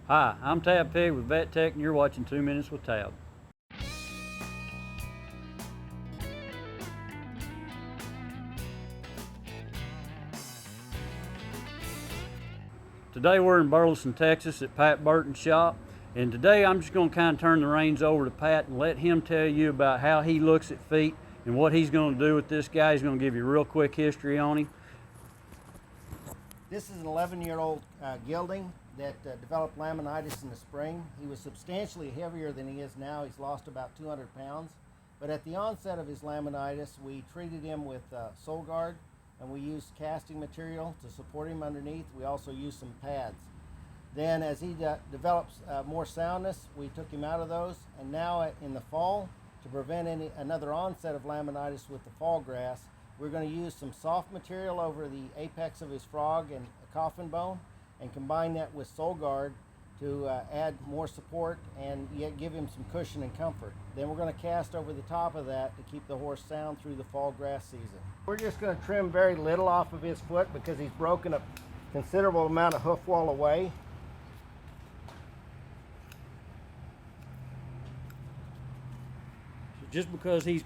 Hi, I'm Tab Pigg with Vettec, and you're watching 2 Minutes with Tab. Today we're in Burleson, Texas at Pat Burton's shop, and today I'm just going to kind of turn the reins over to Pat and let him tell you about how he looks at feet and what he's going to do with this guy. He's going to give you a real quick history on him. This is an 11-year-old gelding that developed laminitis in the spring. He was substantially heavier than he is now. He's lost about 200 pounds. But at the onset of his laminitis, we treated him with Sole-Guard, and we used casting material to support him underneath. We also used some pads. Then as he develops more soundness, we took him out of those, and now in the fall, to prevent another onset of laminitis with the fall grass, we're going to use some soft material over the apex of his frog and coffin bone and combine that with Sole-Guard to add more support and yet give him some cushion and comfort. Then we're going to cast over the top of that to keep the horse sound through the fall grass season. We're just going to trim very little off of his foot because he's broken a considerable amount of hoof wall away. Just because he's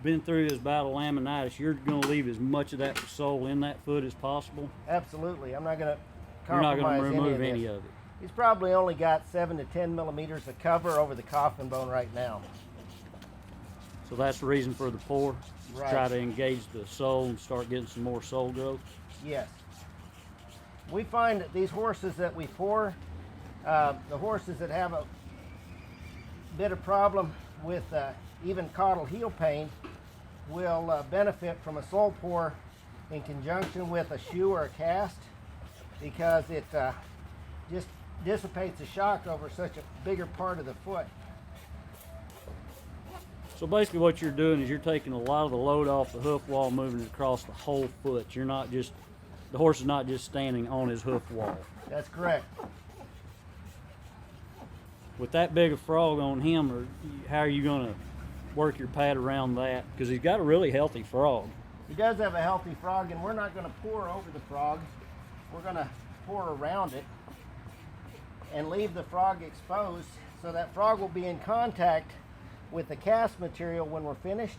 been through his bout of laminitis, you're going to leave as much of that sole in that foot as possible? Absolutely. I'm not going to You're not compromise going to remove any any of it. He's probably only got 7 to 10 millimeters of cover over the coffin bone right now. So that's the reason for the pour? Right. Try to engage the sole and start getting some more sole growth? Yes. We find that these horses that we pour, the horses that have a bit of problem with even caudal heel pain will benefit from a sole pour in conjunction with a shoe or a cast, because it just dissipates the shock over such a bigger part of the foot. So basically what you're doing is you're taking a lot of the load off the hoof wall, moving it across the whole foot. You're not just, the horse is not just standing on his hoof wall. That's correct. With that big a frog on him, or how are you going to work your pad around that? Because he's got a really healthy frog. He does have a healthy frog, and we're not going to pour over the frog. We're going to pour around it and leave the frog exposed, so that frog will be in contact with the cast material when we're finished,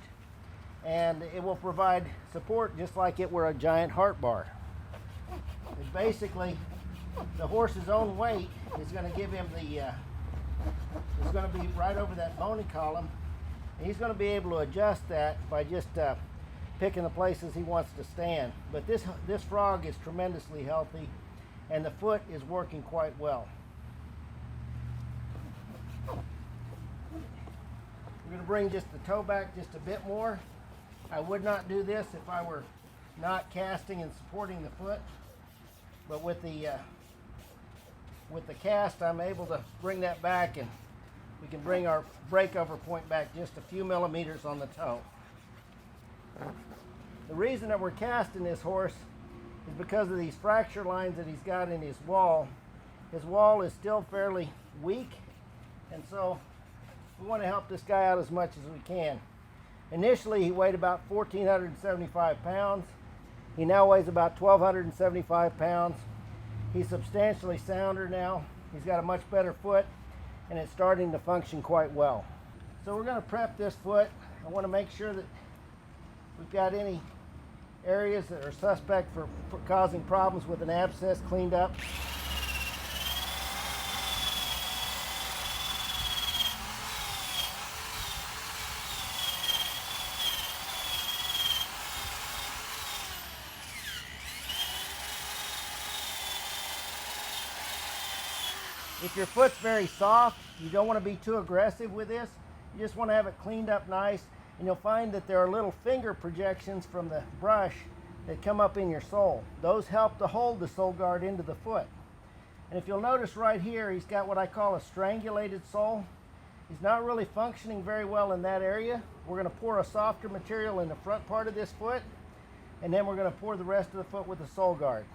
and it will provide support just like it were a giant heart bar. And basically, the horse's own weight is going to give him the is going to be right over that bony column, and he's going to be able to adjust that by just picking the places he wants to stand. But this frog is tremendously healthy, and the foot is working quite well. We're going to bring just the toe back just a bit more. I would not do this if I were not casting and supporting the foot, but with the cast, I'm able to bring that back, and we can bring our breakover point back just a few millimeters on the toe. The reason that we're casting this horse is because of these fracture lines that he's got in his wall. His wall is still fairly weak, and so we want to help this guy out as much as we can. Initially, he weighed about 1,475 pounds. He now weighs about 1,275 pounds. He's substantially sounder now. He's got a much better foot, and it's starting to function quite well. So we're going to prep this foot. I want to make sure that we've got any areas that are suspect for causing problems with an abscess cleaned up. If your foot's very soft, you don't want to be too aggressive with this. You just want to have it cleaned up nice, and you'll find that there are little finger projections from the brush that come up in your sole. Those help to hold the Sole-Guard into the foot. And if you'll notice right here, he's got what I call a strangulated sole. He's not really functioning very well in that area. We're going to pour a softer material in the front part of this foot, and then we're going to pour the rest of the foot with the Sole-Guard.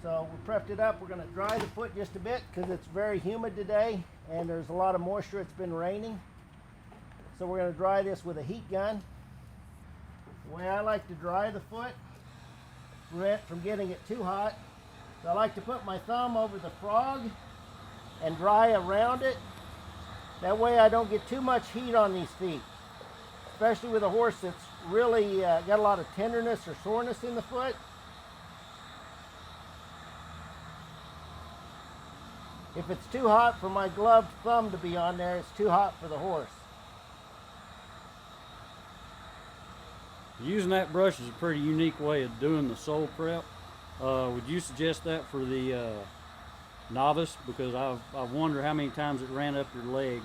So we prepped it up. We're going to dry the foot just a bit because it's very humid today and there's a lot of moisture. It's been raining. So we're going to dry this with a heat gun. The way I like to dry the foot, prevent from getting it too hot, so I like to put my thumb over the frog and dry around it. That way I don't get too much heat on these feet, especially with a horse that's really got a lot of tenderness or soreness in the foot. If it's too hot for my gloved thumb to be on there, it's too hot for the horse. Using that brush is a pretty unique way of doing the sole prep. Would you suggest that for the novice? Because I wonder how many times it ran up your leg.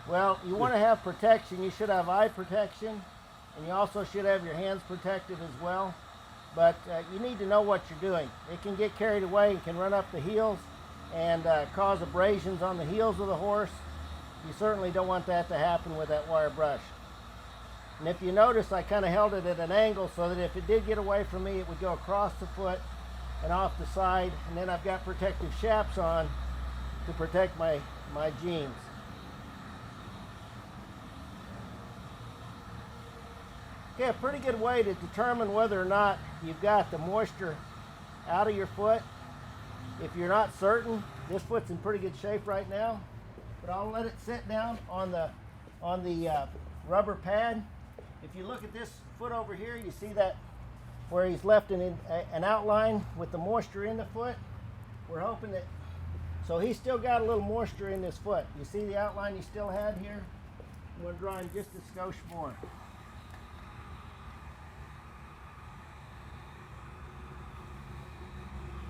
Well, you want to have protection. You should have eye protection, and you also should have your hands protected as well. But you need to know what you're doing. It can get carried away and can run up the heels and cause abrasions on the heels of the horse. You certainly don't want that to happen with that wire brush. And if you notice, I kind of held it at an angle so that if it did get away from me, it would go across the foot and off the side. And then I've got protective chaps on to protect my jeans. Okay, a pretty good way to determine whether or not you've got the moisture out of your foot. If you're not certain, this foot's in pretty good shape right now, but I'll let it sit down on the rubber pad. If you look at this foot over here, you see that where he's left an outline with the moisture in the foot. We're hoping that, so he's still got a little moisture in this foot. You see the outline he still had here? I'm going to draw in just a skosh more.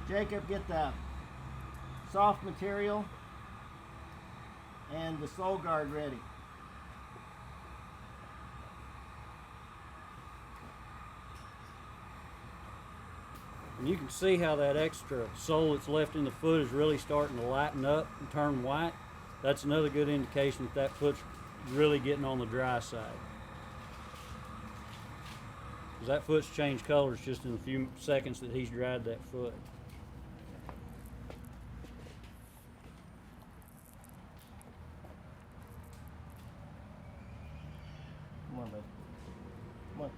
Jacob, get the soft material and the Sole-Guard ready. And you can see how that extra sole that's left in the foot is really starting to lighten up and turn white. That's another good indication that that foot's really getting on the dry side. Because that foot's changed colors just in a few seconds that he's dried that foot. Come on, baby. Come on.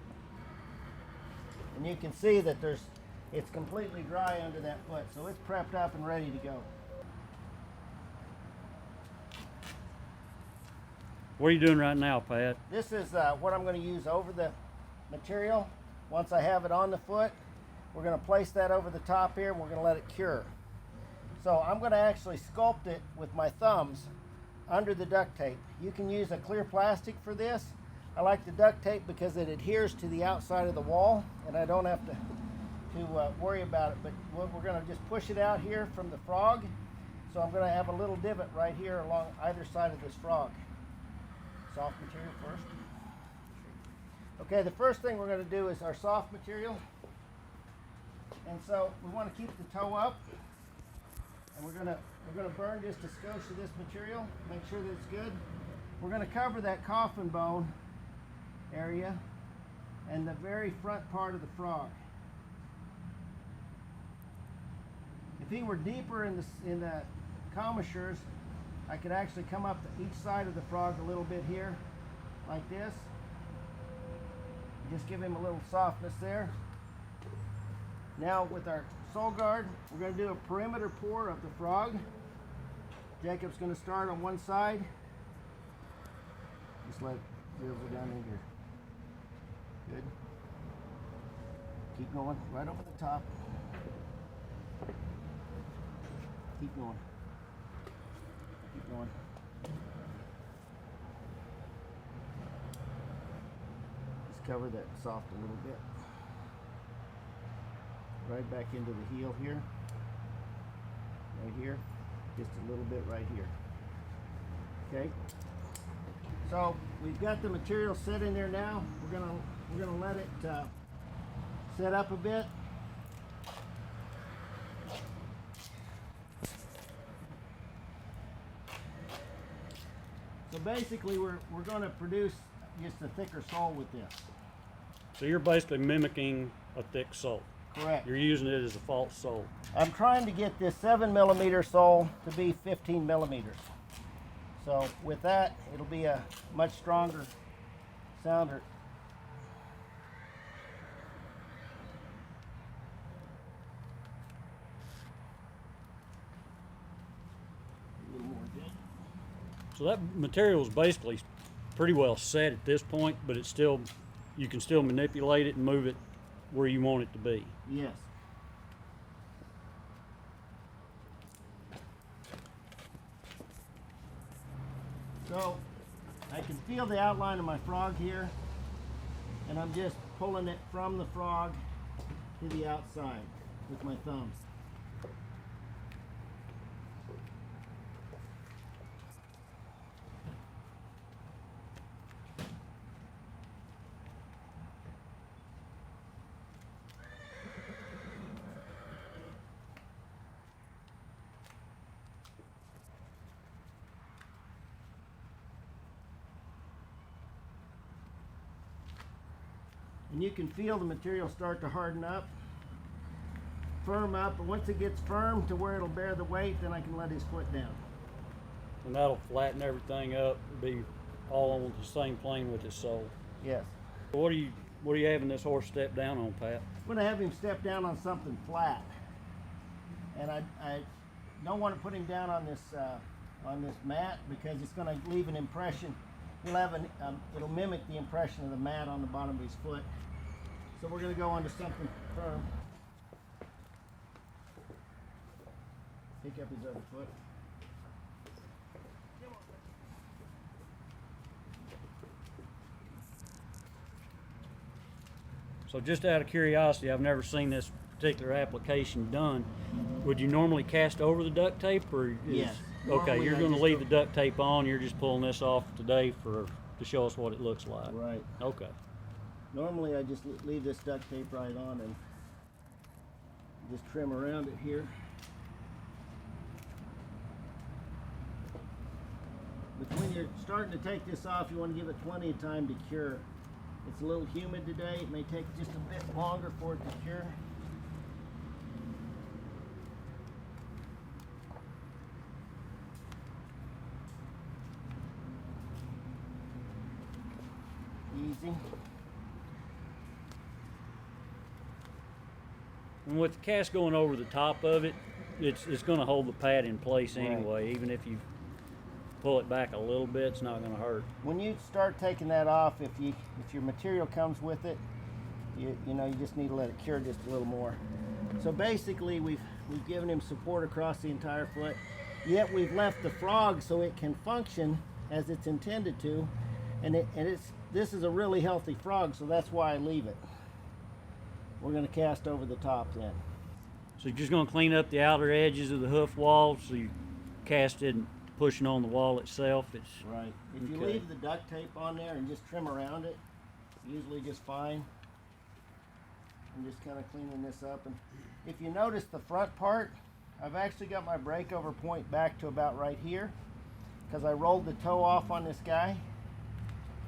And you can see that it's completely dry under that foot, so it's prepped up and ready to go. What are you doing right now, Pat? This is what I'm going to use over the material. Once I have it on the foot, we're going to place that over the top here and we're going to let it cure. So I'm going to actually sculpt it with my thumbs under the duct tape. You can use a clear plastic for this. I like the duct tape because it adheres to the outside of the wall and I don't have to worry about it. But we're going to just push it out here from the frog. So I'm going to have a little divot right here along either side of this frog. Soft material first. Okay, the first thing we're going to do is our soft material. And so we want to keep the toe up. And we're going to burn just a skosh of this material, make sure that it's good. We're going to cover that coffin bone area and the very front part of the frog. If he were deeper in the commissures, I could actually come up to each side of the frog a little bit here, like this. Just give him a little softness there. Now with our Sole-Guard, we're going to do a perimeter pour of the frog. Jacob's going to start on one side. Just let it dribble down in here. Good. Keep going, right over the top. Keep going. Keep going. Just cover that soft a little bit. Right back into the heel here. Right here. Just a little bit right here. Okay. So we've got the material set in there now. We're gonna let it set up a bit. So basically we're going to produce just a thicker sole with this. So you're basically mimicking a thick sole. Correct. You're using it as a false sole. I'm trying to get this 7mm sole to be 15mm. So with that, it'll be a much stronger sounder. A little So that material is basically pretty well set at this point, but it's still, you can still manipulate it and move it where you want it to be. Yes. So I can feel the outline of my frog here, and I'm just pulling it from the frog to the outside with my thumbs. And you can feel the material start to harden up, firm up, and once it gets firm to where it'll bear the weight, then I can let his foot down. And that'll flatten everything up, be all on the same plane with his sole. Yes. What are you having this horse step down on, Pat? I'm going to have him step down on something flat, and I don't want to put him down on this mat because it's going to leave an impression. He'll have it'll mimic the impression of the mat on the bottom of his foot. So we're going to go onto something firm. Pick up his other foot. So just out of curiosity, I've never seen this particular application done. Would you normally cast over the duct tape, or Yes. Okay, Normally you're I going to just leave go- the duct tape on. You're just pulling this off today to show us what it looks like. Right. Okay. Normally I just leave this duct tape right on and just trim around it here. But when you're starting to take this off, you want to give it plenty of time to cure. It's a little humid today. It may take just a bit longer for it to cure. Easy. And with the cast going over the top of it, it's going to hold the pad in place Right. anyway. Even if you pull it back a little bit, it's not going to hurt. When you start taking that off, if your material comes with it, you just need to let it cure just a little more. So basically, we've given him support across the entire foot, yet we've left the frog so it can function as it's intended to, this is a really healthy frog, so that's why I leave it. We're going to cast over the top then. So you're just going to clean up the outer edges of the hoof wall so you cast it pushing on the wall itself. It's right. If you okay. leave the duct tape on there and just trim around it, usually just fine. I'm just kind of cleaning this up. And if you notice the front part, I've actually got my breakover point back to about right here because I rolled the toe off on this guy.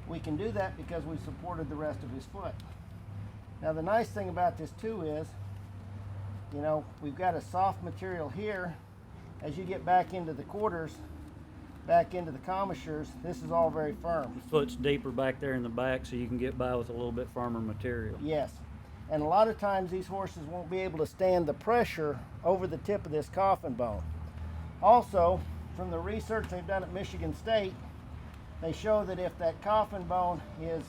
We can do that because we supported the rest of his foot. Now the nice thing about this too is, we've got a soft material here. As you get back into the quarters, back into the commissures, this is all very firm. the foot's deeper back there in the back, so you can get by with a little bit firmer material. Yes, and a lot of times these horses won't be able to stand the pressure over the tip of this coffin bone. Also, from the research they've done at Michigan State, they show that if that coffin bone is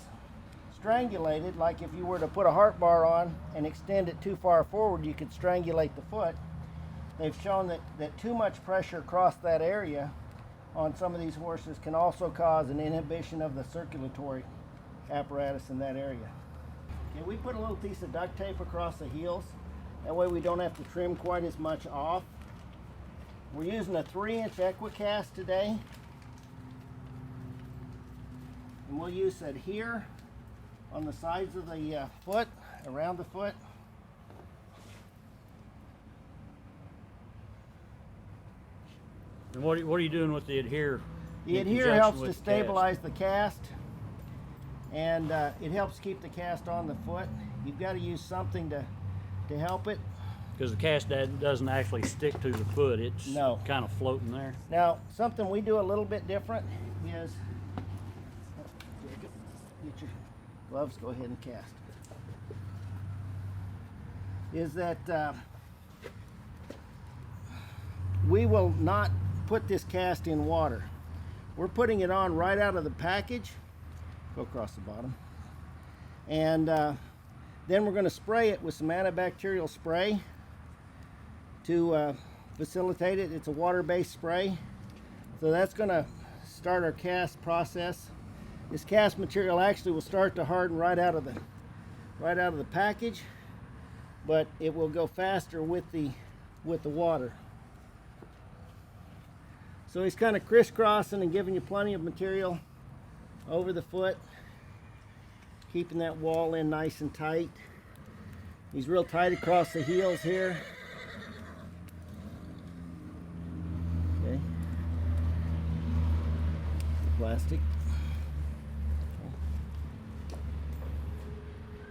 strangulated, like if you were to put a heart bar on and extend it too far forward, you could strangulate the foot. They've shown that too much pressure across that area on some of these horses can also cause an inhibition of the circulatory apparatus in that area. Okay, we put a little piece of duct tape across the heels. That way we don't have to trim quite as much off. We're using a 3-inch Equi-Cast today. And we'll use that here on the sides of the foot, around the foot. And what are you doing with the adhere? The in adhere conjunction helps with to the cast? stabilize the cast, and it helps keep the cast on the foot. You've got to use something to help it. Because the cast doesn't actually stick to the foot. It's No. kind of floating there. Now, something we do a little bit different is, get your gloves, go ahead and cast. Is that we will not put this cast in water. we're putting it on right out of the package. Go across the bottom. And then we're going to spray it with some antibacterial spray to facilitate it. It's a water-based spray. So that's going to start our cast process. This cast material actually will start to harden right out of the package, but it will go faster with the water. So he's kind of crisscrossing and giving you plenty of material over the foot, keeping that wall in nice and tight. He's real tight across the heels here. Okay. Plastic.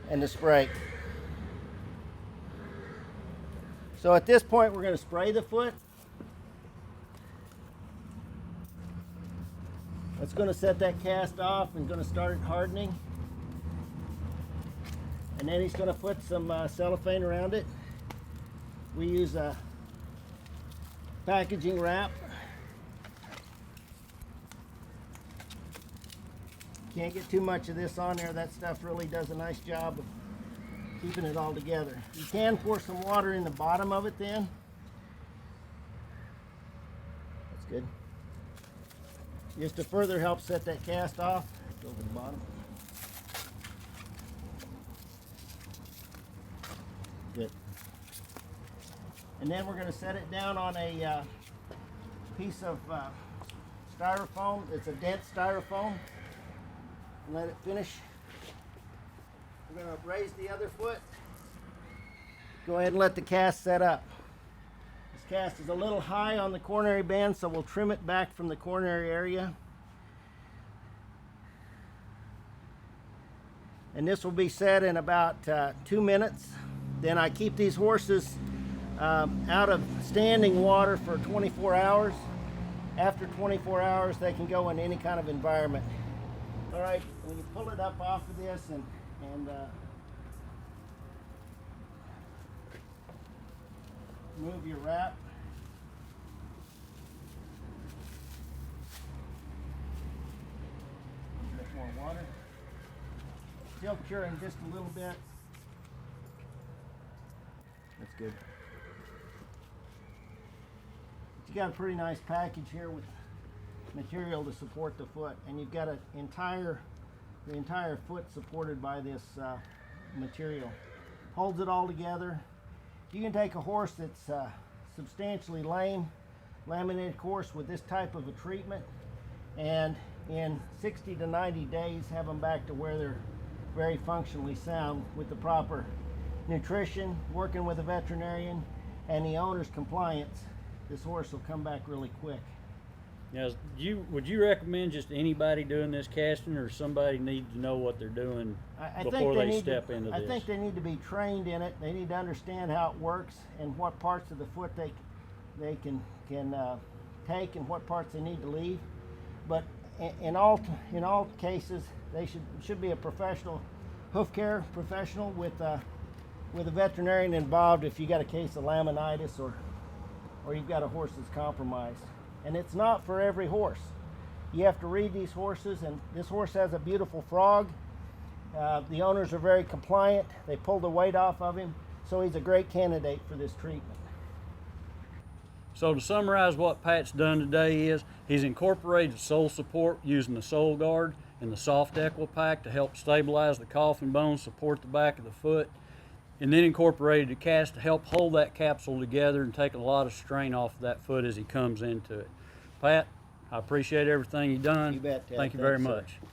And the spray. So at this point we're going to spray the foot. That's going to set that cast off and going to start hardening. And then he's going to put some cellophane around it. We use a packaging wrap. Can't get too much of this on there. That stuff really does a nice job of keeping it all together. You can pour some water in the bottom of it then. That's good. Just to further help set that cast off. Go over the bottom. Good. And then we're going to set it down on a piece of styrofoam. It's a dense styrofoam. And let it finish. We're going to raise the other foot. Go ahead and let the cast set up. This cast is a little high on the coronary band, so we'll trim it back from the coronary area. And this will be set in about 2 minutes. Then I keep these horses out of standing water for 24 hours. After 24 hours, they can go in any kind of environment. All right, when you pull it up off of this and move your wrap. A bit more water. Still curing just a little bit. That's good. But you got a pretty nice package here with material to support the foot, and you've got the entire foot supported by this material. Holds it all together. You can take a horse that's substantially lame, laminated horse with this type of a treatment, and in 60 to 90 days have them back to where they're very functionally sound with the proper nutrition, working with a veterinarian, and the owner's compliance. This horse will come back really quick. Now, would you recommend just anybody doing this casting, or somebody needs to know what they're doing before they step into this? I think they need to be trained in it. They need to understand how it works and what parts of the foot they can take and what parts they need to leave. But in all cases, they should be a professional hoof care professional with a veterinarian involved if you got a case of laminitis or you've got a horse that's compromised. And it's not for every horse. You have to read these horses, and this horse has a beautiful frog. The owners are very compliant. They pull the weight off of him, so he's a great candidate for this treatment. So to summarize what Pat's done today is he's incorporated sole support using the Sole-Guard and the soft Equi-Pak to help stabilize the coffin bones, support the back of the foot, and then incorporated the cast to help hold that capsule together and take a lot of strain off of that foot as he comes into it. Pat, I appreciate everything you've done. You bet, Ted. Thank you very Thanks, much. sir.